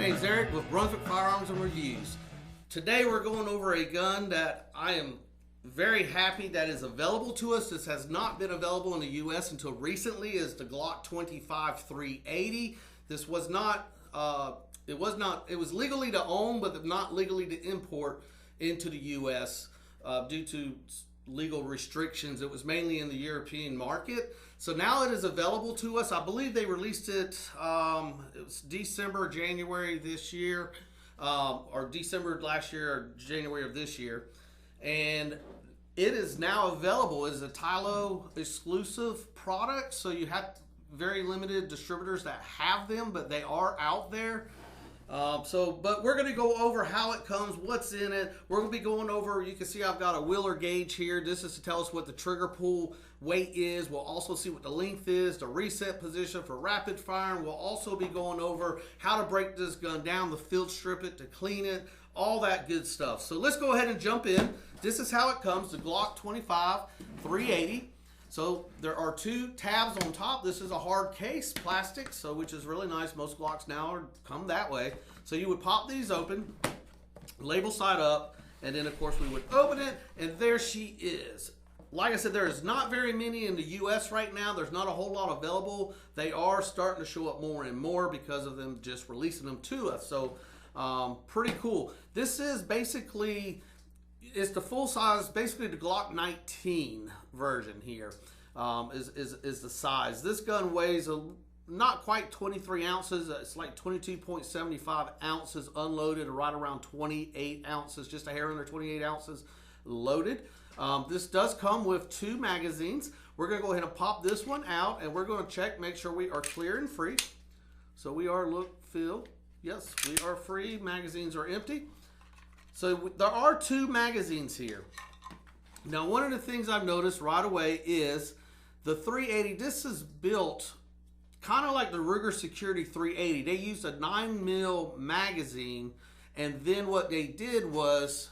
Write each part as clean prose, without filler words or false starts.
name's Eric with Brunswick Firearms and Reviews. Today we're going over a gun that I am very happy that is available to us. This has not been available in the U.S. until recently. Is the Glock 25 380. This was not. It was legally to own, but not legally to import into the U.S. Due to legal restrictions. It was mainly in the European market. So now it is available to us. I believe they released it, it was December, January this year, or December last year, or January of this year. And it is now available as a Tylo exclusive product. So you have very limited distributors that have them, but they are out there. But we're going to go over how it comes, what's in it. We're going to be going over, you can see I've got a Wheeler gauge here. This is to tell us what the trigger pull weight is. We'll also see what the length is, the reset position for rapid firing. We'll also be going over how to break this gun down, to field strip it, to clean it, all that good stuff. So let's go ahead and jump in. This is how it comes, the Glock 25 380. So there are two tabs on top. This is a hard case, plastic, so which is really nice. Most Glocks now come that way. So you would pop these open, label side up, and then of course we would open it, and there she is. Like I said, there is not very many in the U.S. right now. There's not a whole lot available. They are starting to show up more and more because of them just releasing them to us. So pretty cool. This is basically, it's the full size, basically the Glock 19 version here is the size. This gun weighs not quite 23 ounces. It's like 22.75 ounces unloaded, right around 28 ounces, just a hair under 28 ounces loaded. This does come with two magazines. We're going to go ahead and pop this one out, and we're going to check, make sure we are clear and free. So we are, filled. Yes, we are free. Magazines are empty. So there are two magazines here. Now, one of the things I've noticed right away is the 380. This is built kind of like the Ruger Security 380. They used a 9mm magazine, and then what they did was,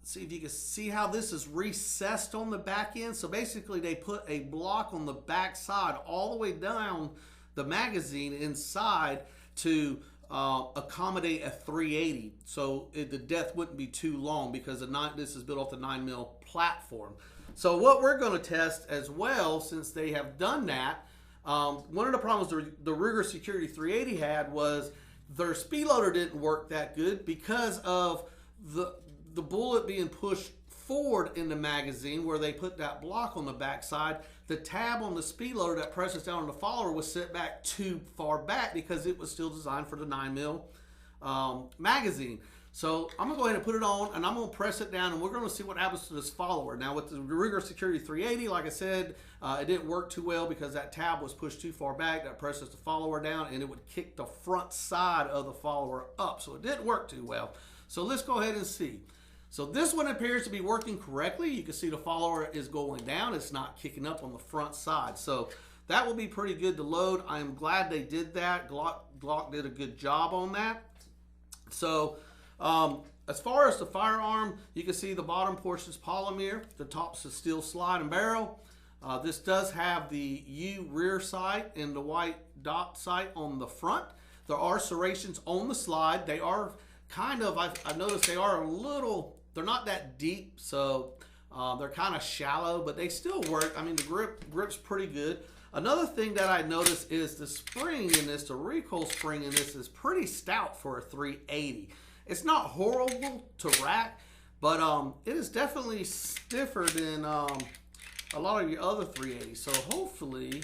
see if you can see how this is recessed on the back end. So basically, they put a block on the back side all the way down the magazine inside to accommodate a 380, so the depth wouldn't be too long because this is built off the 9mm platform. So what we're going to test as well, since they have done that, one of the problems the Ruger Security 380 had was their speed loader didn't work that good because of the bullet being pushed forward in the magazine where they put that block on the back side. The tab on the speed loader that presses down on the follower was set back too far back because it was still designed for the 9mm magazine. So I'm going to go ahead and put it on, and I'm going to press it down, and we're going to see what happens to this follower. Now with the Ruger Security 380, like I said, it didn't work too well because that tab was pushed too far back. That presses the follower down, and it would kick the front side of the follower up. So it didn't work too well. So let's go ahead and see. So this one appears to be working correctly. You can see the follower is going down. It's not kicking up on the front side. So that will be pretty good to load. I am glad they did that. Glock did a good job on that. So as far as the firearm, you can see the bottom portion is polymer. The top's a steel slide and barrel. This does have the U rear sight and the white dot sight on the front. There are serrations on the slide. They are kind of, I've noticed they are a little, they're not that deep, so they're kind of shallow, but they still work. I mean, the grip's pretty good. Another thing that I noticed is the spring in this, the recoil spring in this is pretty stout for a 380. It's not horrible to rack, but it is definitely stiffer than a lot of your other 380s. So hopefully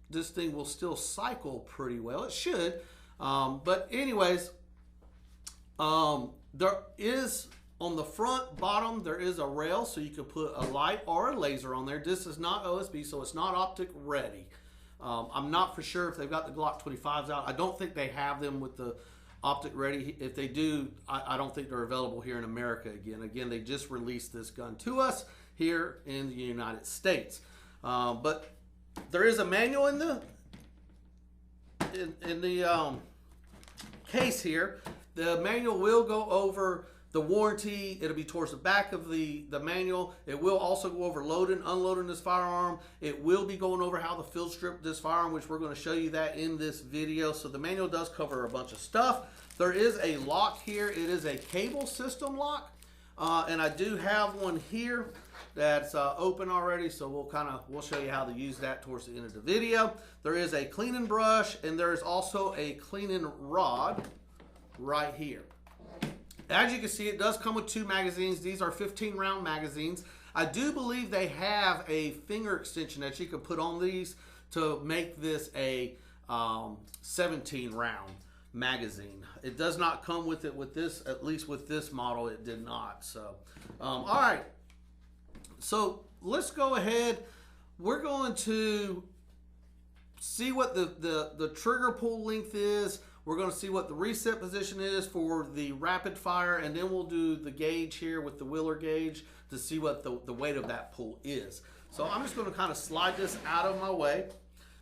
this thing will still cycle pretty well. It should. But anyways, there is on the front bottom, there is a rail, so you can put a light or a laser on there. This is not OSB, so it's not optic ready. I'm not for sure if they've got the Glock 25s out. I don't think they have them with the optic ready. If they do, I don't think they're available here in America again. Again, they just released this gun to us here in the United States. But there is a manual in the case here. The manual will go over The warranty, it'll be towards the back of the manual. It will also go over loading, unloading this firearm. It will be going over how to field strip this firearm, which we're going to show you that in this video. So the manual does cover a bunch of stuff. There is a lock here. It is a cable system lock. And I do have one here that's open already, so we'll show you how to use that towards the end of the video. There is a cleaning brush, and there is also a cleaning rod right here. As you can see, it does come with 2 magazines. These are 15-round magazines. I do believe they have a finger extension that you can put on these to make this a 17-round magazine. It does not come with it with this, at least with this model, it did not. So, all right. So let's go ahead. We're going to see what the trigger pull length is. We're going to see what the reset position is for the rapid fire, and then we'll do the gauge here with the Wheeler gauge to see what the weight of that pull is. So I'm just going to kind of slide this out of my way.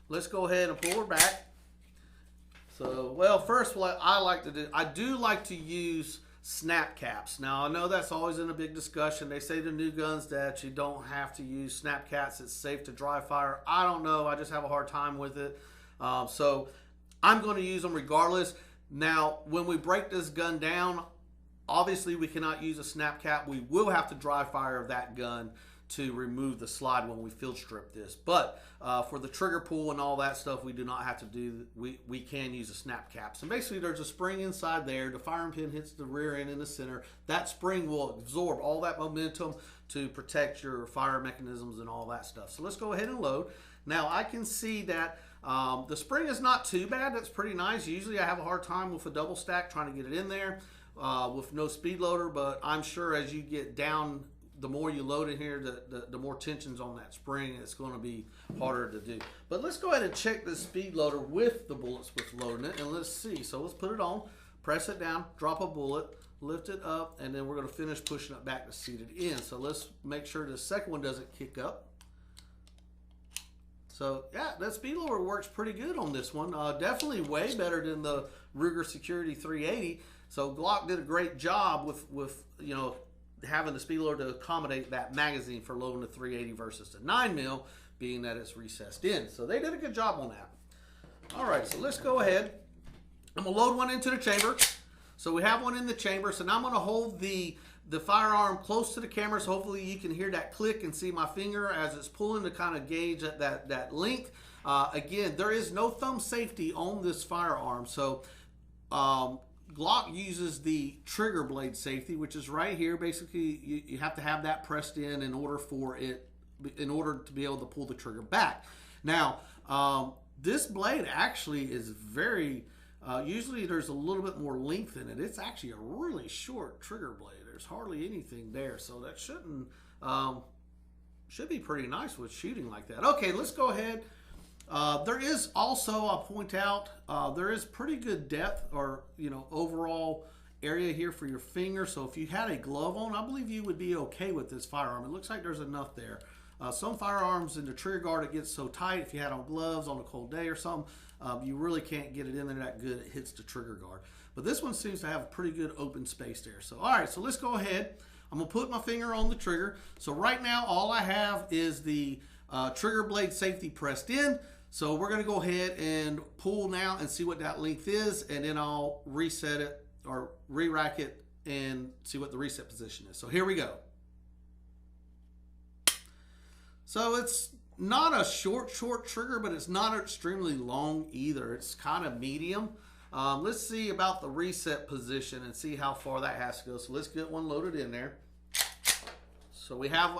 Let's go ahead and pull her back. So, well, first what I like to do, I do like to use snap caps. Now, I know that's always in a big discussion. They say to new guns that you don't have to use snap caps. It's safe to dry fire. I don't know. I just have a hard time with it. So I'm going to use them regardless. Now, when we break this gun down, obviously we cannot use a snap cap. We will have to dry fire that gun to remove the slide when we field strip this. But for the trigger pull and all that stuff, we do not have to do, we can use a snap cap. So basically there's a spring inside there. The firing pin hits the rear end in the center. That spring will absorb all that momentum to protect your fire mechanisms and all that stuff. So let's go ahead and load. Now I can see that the spring is not too bad. That's pretty nice. Usually I have a hard time with a double stack trying to get it in there with no speed loader, but I'm sure as you get down, the more you load in here, the more tension's on that spring. It's going to be harder to do. But let's go ahead and check the speed loader with the bullets with loading it, and let's see. So let's put it on, press it down, drop a bullet, lift it up, and then we're going to finish pushing it back to seat it in. So let's make sure the second one doesn't kick up. So yeah, that speed loader works pretty good on this one. Definitely way better than the Ruger Security 380. So Glock did a great job with you know, having the speed loader to accommodate that magazine for loading the 380 versus the 9mm, being that it's recessed in. So they did a good job on that. All right, so let's go ahead. I'm gonna load one into the chamber. So we have one in the chamber. So now I'm gonna hold the firearm close to the camera, so hopefully you can hear that click and see my finger as it's pulling to kind of gauge that length. Again, there is no thumb safety on this firearm. So Glock uses the trigger blade safety, which is right here. Basically, you have to have that pressed in order to be able to pull the trigger back. Now, this blade actually is very, usually there's a little bit more length in it. It's actually a really short trigger blade. There's hardly anything there, so that should be pretty nice with shooting like that. Okay, let's go ahead. There is also, I'll point out, there is pretty good depth or, you know, overall area here for your finger. So if you had a glove on, I believe you would be okay with this firearm. It looks like there's enough there. Some firearms in the trigger guard, it gets so tight. If you had on gloves on a cold day or something, you really can't get it in there that good. It hits the trigger guard. But this one seems to have a pretty good open space there. So, all right, so let's go ahead. I'm gonna put my finger on the trigger. So right now, all I have is the trigger blade safety pressed in. So we're going to go ahead and pull now and see what that length is, and then I'll reset it or re-rack it and see what the reset position is. So here we go. So it's not a short trigger, but it's not extremely long either. It's kind of medium. Let's see about the reset position and see how far that has to go. So let's get one loaded in there. So we have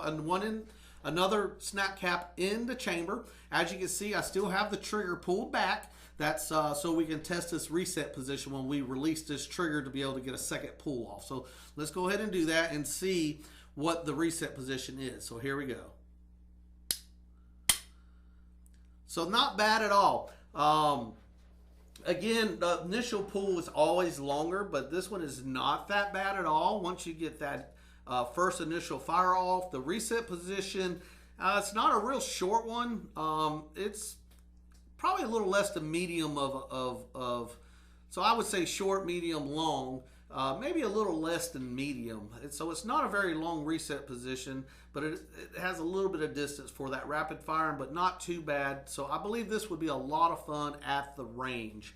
another snap cap in the chamber. As you can see, I still have the trigger pulled back. That's so we can test this reset position when we release this trigger to be able to get a second pull off. So let's go ahead and do that and see what the reset position is. So here we go. So not bad at all. Again, the initial pull is always longer, but this one is not that bad at all. Once you get that first initial fire off, the reset position, it's not a real short one. It's probably a little less than medium so I would say short, medium, long. maybe a little less than medium. So it's not a very long reset position, but it has a little bit of distance for that rapid firing, but not too bad. So I believe this would be a lot of fun at the range,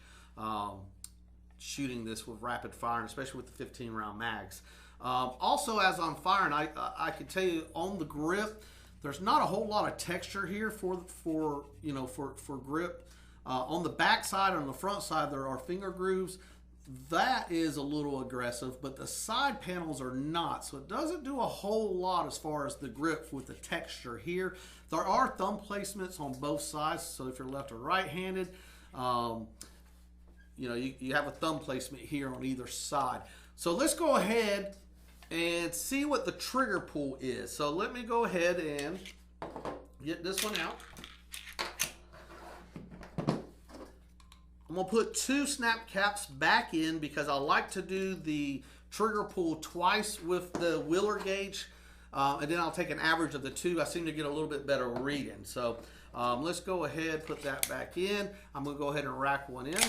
shooting this with rapid firing, especially with the 15 round mags. Also, as I'm firing, I can tell you on the grip, there's not a whole lot of texture here for grip. On the back side and on the front side, there are finger grooves. That is a little aggressive, but the side panels are not. So it doesn't do a whole lot as far as the grip with the texture here. There are thumb placements on both sides. So if you're left or right-handed, you have a thumb placement here on either side. So let's go ahead and see what the trigger pull is. So let me go ahead and get this one out. I'm going to put 2 snap caps back in because I like to do the trigger pull twice with the wheeler gauge, and then I'll take an average of the 2. I seem to get a little bit better reading. So let's go ahead, put that back in. I'm going to go ahead and rack one in.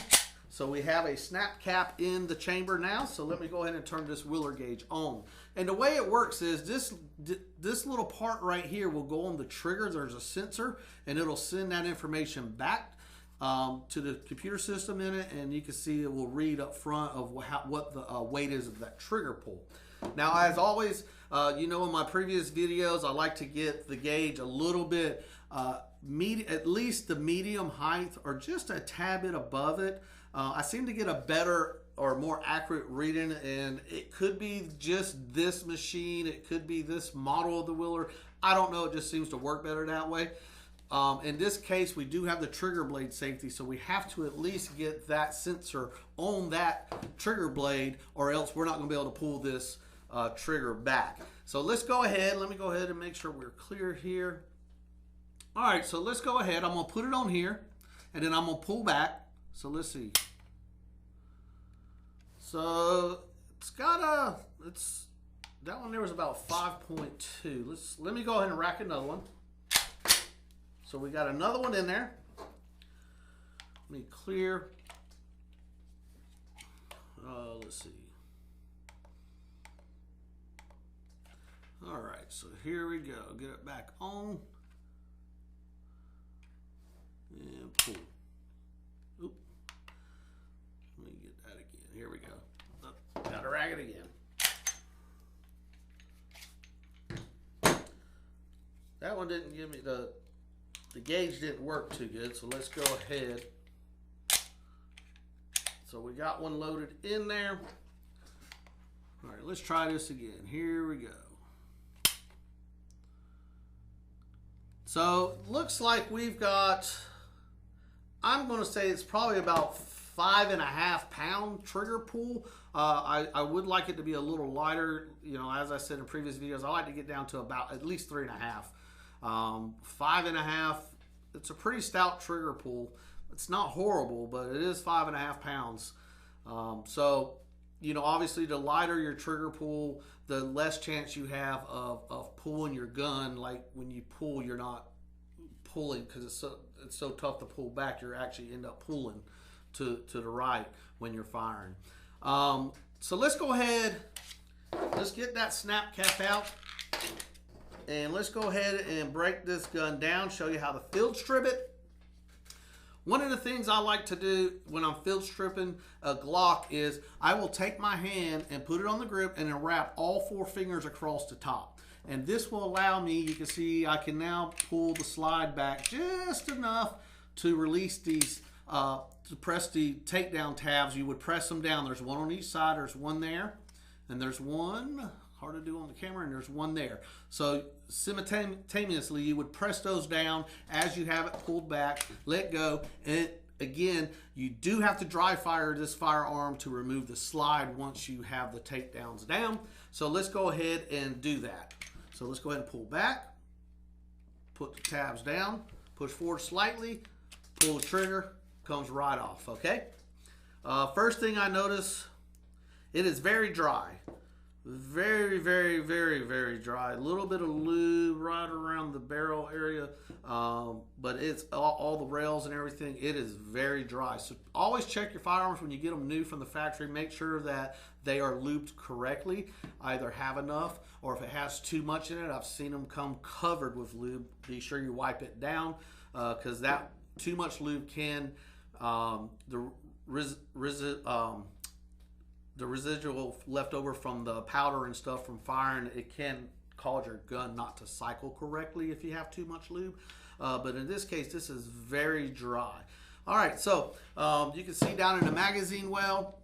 So we have a snap cap in the chamber now. So let me go ahead and turn this wheeler gauge on. And the way it works is this little part right here will go on the trigger. There's a sensor, and it'll send that information back to the computer system in it, and you can see it will read up front of what the weight is of that trigger pull. Now, as always, in my previous videos, I like to get the gauge a little bit, at least the medium height or just a tad bit above it. I seem to get a better or more accurate reading, and it could be just this machine, it could be this model of the wheeler. I don't know, it just seems to work better that way. In this case, we do have the trigger blade safety, so we have to at least get that sensor on that trigger blade, or else we're not going to be able to pull this trigger back. So let's go ahead. Let me go ahead and make sure we're clear here. All right, so let's go ahead. I'm going to put it on here, and then I'm going to pull back. So let's see. So that one there was about 5.2. Let me go ahead and rack another one. So we got another one in there. Let me clear. Let's see. All right, so here we go. Get it back on. And pull. Oop. Let me get that again. Here we go. Oh, gotta rack it again. That one didn't give me the gauge didn't work too good, so let's go ahead. So we got one loaded in there. All right, let's try this again. Here we go. So looks like we've got, I'm going to say it's probably about 5.5 pound trigger pull. I would like it to be a little lighter. As I said in previous videos, I like to get down to about at least 3.5. 5.5, it's a pretty stout trigger pull. It's not horrible, but it is 5.5 pounds. So, obviously the lighter your trigger pull, the less chance you have of pulling your gun. Like when you pull, you're not pulling because it's so tough to pull back. You're actually end up pulling to the right when you're firing. So let's go ahead, let's get that snap cap out. And let's go ahead and break this gun down, show you how to field strip it. One of the things I like to do when I'm field stripping a Glock is I will take my hand and put it on the grip and then wrap all 4 fingers across the top. And this will allow me, you can see I can now pull the slide back just enough to release these, to press the takedown tabs. You would press them down. There's one on each side, there's one there, and there's one, hard to do on the camera, and there's one there. So simultaneously you would press those down as you have it pulled back, let go, and again, you do have to dry fire this firearm to remove the slide once you have the takedowns down. So let's go ahead and do that. So let's go ahead and pull back, put the tabs down, push forward slightly, pull the trigger, comes right off, okay? First thing I notice, it is very dry. Very, very, very, very dry. A little bit of lube right around the barrel area, but it's all the rails and everything. It is very dry. So always check your firearms when you get them new from the factory. Make sure that they are lubed correctly. Either have enough, or if it has too much in it, I've seen them come covered with lube. Be sure you wipe it down, because that too much lube can the residual left over from the powder and stuff from firing, it can cause your gun not to cycle correctly if you have too much lube. But in this case, this is very dry. All right, so you can see down in the magazine well,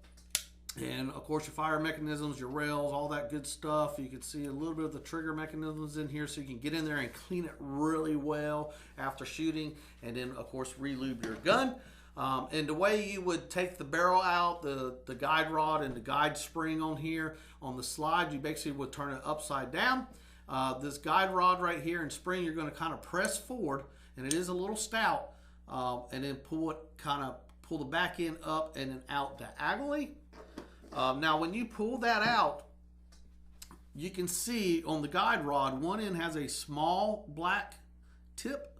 and of course your fire mechanisms, your rails, all that good stuff. You can see a little bit of the trigger mechanisms in here, so you can get in there and clean it really well after shooting, and then of course re-lube your gun. And the way you would take the barrel out, the guide rod and the guide spring on here, on the slide, you basically would turn it upside down. This guide rod right here and spring, you're going to kind of press forward, and it is a little stout, and then pull the back end up and then out diagonally. Now when you pull that out, you can see on the guide rod, one end has a small black tip.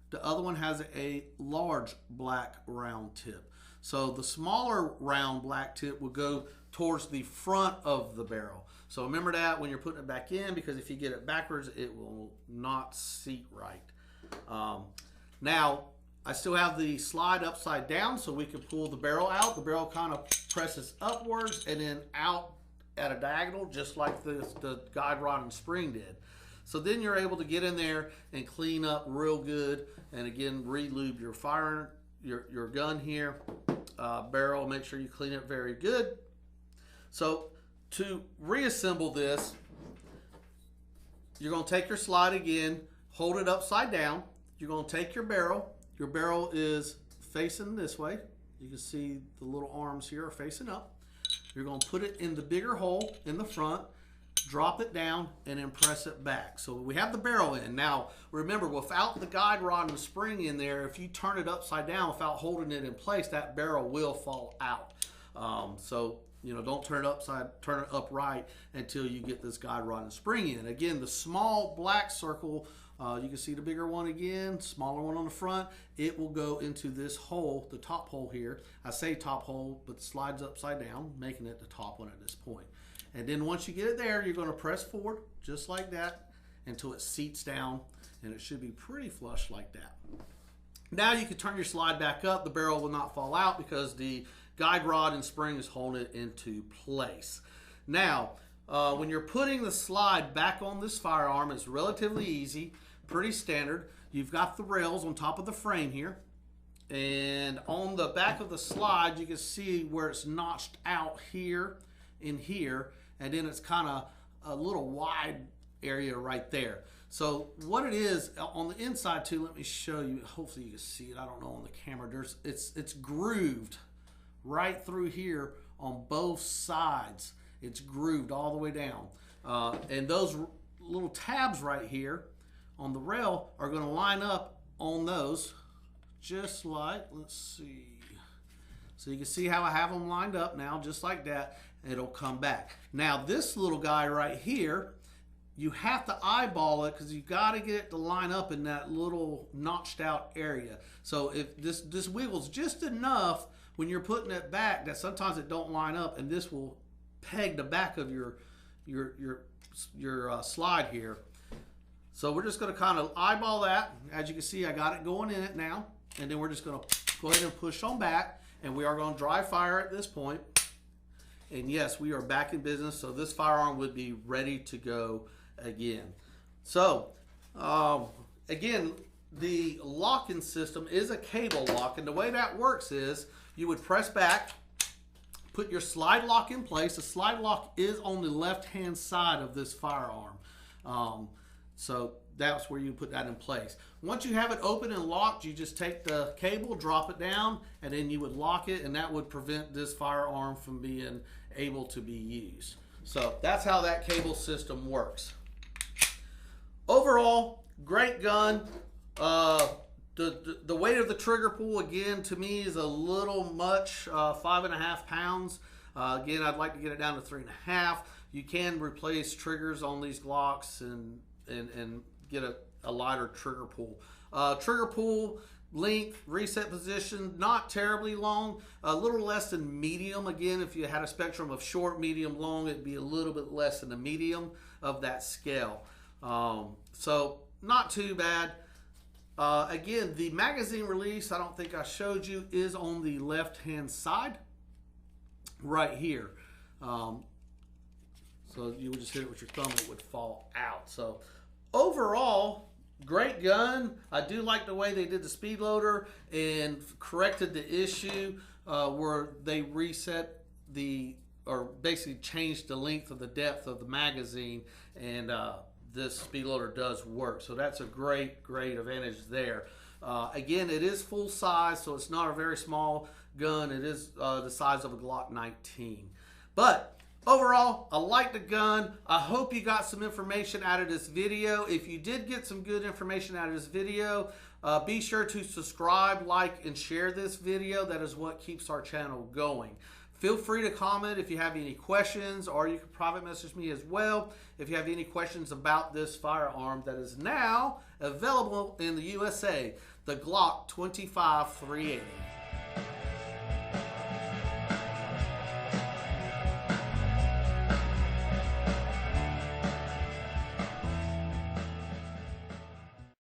The other one has a large black round tip. So the smaller round black tip will go towards the front of the barrel. So remember that when you're putting it back in, because if you get it backwards, it will not seat right. Now, I still have the slide upside down, so we can pull the barrel out. The barrel kind of presses upwards and then out at a diagonal, just like the guide rod and spring did. So then you're able to get in there and clean up real good, and again re-lube your your gun here, barrel. Make sure you clean it very good. So to reassemble this, you're going to take your slide again, hold it upside down. You're going to take your barrel. Your barrel is facing this way. You can see the little arms here are facing up. You're going to put it in the bigger hole in the front, drop it down, and then press it back. So we have the barrel in. Now, remember, without the guide rod and the spring in there, if you turn it upside down without holding it in place, that barrel will fall out. So, you know, don't turn it upright until you get this guide rod and spring in. Again, the small black circle, you can see the bigger one again, smaller one on the front. It will go into this hole, the top hole here. I say top hole, but slides upside down, making it the top one at this point. And then once you get it there, you're going to press forward just like that until it seats down, and it should be pretty flush like that. Now you can turn your slide back up. The barrel will not fall out because the guide rod and spring is holding it into place. Now, when you're putting the slide back on this firearm, it's relatively easy, pretty standard. You've got the rails on top of the frame here, and on the back of the slide, you can see where it's notched out here in here, and then it's kind of a little wide area right there. So what it is on the inside too, let me show you, hopefully you can see it, I don't know on the camera, it's grooved right through here on both sides. It's grooved all the way down, and those little tabs right here on the rail are going to line up on those, just like, let's see, so you can see how I have them lined up now, just like that. It'll come back. Now this little guy right here, you have to eyeball it because you've got to get it to line up in that little notched out area. So if this wiggles just enough when you're putting it back that sometimes it don't line up, and this will peg the back of your slide here. So we're just going to kind of eyeball that. As you can see, I got it going in it now, and then we're just going to go ahead and push on back, and we are going to dry fire at this point. And yes, we are back in business, so this firearm would be ready to go again. So, again, the locking system is a cable lock, and the way that works is you would press back, put your slide lock in place. The slide lock is on the left-hand side of this firearm. So that's where you put that in place. Once you have it open and locked, you just take the cable, drop it down, and then you would lock it, and that would prevent this firearm from being able to be used. So that's how that cable system works. Overall, great gun. The weight of the trigger pull, again, to me is a little much, 5.5 pounds. Again, I'd like to get it down to 3.5. You can replace triggers on these Glocks and get a lighter trigger pull. Trigger pull length, reset position, not terribly long, a little less than medium. Again, if you had a spectrum of short, medium, long, it'd be a little bit less than the medium of that scale. So not too bad. Again, the magazine release, I don't think I showed you, is on the left hand side right here. So you would just hit it with your thumb, it would fall out. So overall, great gun. I do like the way they did the speed loader and corrected the issue where they reset or basically changed the length of the depth of the magazine, and this speed loader does work. So that's a great advantage there. Again, it is full size, so it's not a very small gun. It is the size of a Glock 19. But overall, I like the gun. I hope you got some information out of this video. If you did get some good information out of this video, be sure to subscribe, like, and share this video. That is what keeps our channel going. Feel free to comment if you have any questions, or you can private message me as well if you have any questions about this firearm that is now available in the USA, the Glock 25 380.